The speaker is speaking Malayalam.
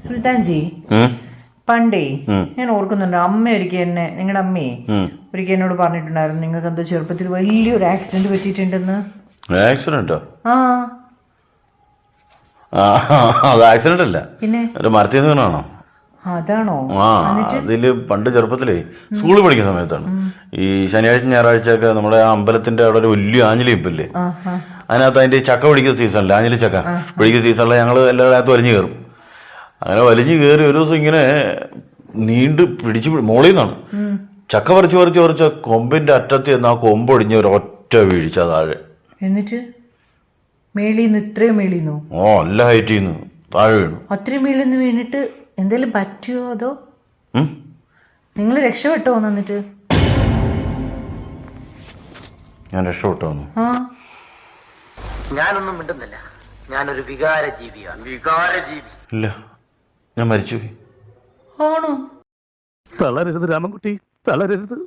സുൽത്താൻജി, പണ്ടേ ഞാൻ ഓർക്കുന്നുണ്ട്, അമ്മ ഒരിക്കൽ എന്നെ, നിങ്ങളുടെ അമ്മയെ ഒരിക്കൽ എന്നോട് പറഞ്ഞിട്ടുണ്ടായിരുന്നു നിങ്ങൾക്ക് എന്തോ ചെറുപ്പത്തിൽ വലിയൊരു ആക്സിഡന്റ് പറ്റിയിട്ടുണ്ടെന്ന്. ആക്സിഡന്റോ? ആ, അത് ആക്സിഡന്റ് അല്ല, പിന്നെ ഒരു മരത്തിൽ നിന്ന് വീണാണോ? അതാണോ? ആ, അതില് പണ്ട് ചെറുപ്പത്തിലേ സ്കൂളിൽ പഠിക്കുന്ന സമയത്താണ്. ഈ ശനിയാഴ്ച ഞായറാഴ്ചയൊക്കെ നമ്മുടെ ആ അമ്പലത്തിന്റെ അവിടെ ഒരു വലിയ ആഞ്ഞിലിപ്പില്ലേ, അതിനകത്ത് അതിന്റെ ചക്ക പിടിക്കുന്ന സീസണില്ല, ആഞ്ഞിലി ചക്ക പിടിക്കുന്ന സീസണിൽ ഞങ്ങൾ എല്ലാത്തിനകത്ത് വലിഞ്ഞു കയറും. അങ്ങനെ വലിഞ്ഞു കയറി ഒരു ദിവസം ഇങ്ങനെ നീണ്ട് പിടിച്ച് മോളിൽ നിന്നാണ് ചക്ക പറിച്ച് കൊമ്പിന്റെ അറ്റത്ത് നിന്ന് ആ കൊമ്പൊടിഞ്ഞ ഒരൊറ്റ വീഴ്ച താഴെ. എന്നിട്ട് മേളിന്ന് ഇത്രയും മേളിന്നോ? ഓ, നല്ല ഹൈറ്റിൽ നിന്ന് താഴെ വീണു. അത്രയും മേളിന്ന് വീണിട്ട് എന്തെങ്കിലും പറ്റിയോ അതോ നിങ്ങൾ രക്ഷപ്പെട്ടോ? എന്നിട്ട് ഞാൻ രക്ഷപ്പെട്ടു വന്നു. ഞാനൊന്നും മിണ്ടുന്നില്ല, ഞാനൊരു വികാര ജീവിയാണ്. വികാരജീവി. ഇല്ല, ഞാൻ മരിച്ചു. ആണോ? തളരരുത് രാമൻകുട്ടി, തളരരുത്.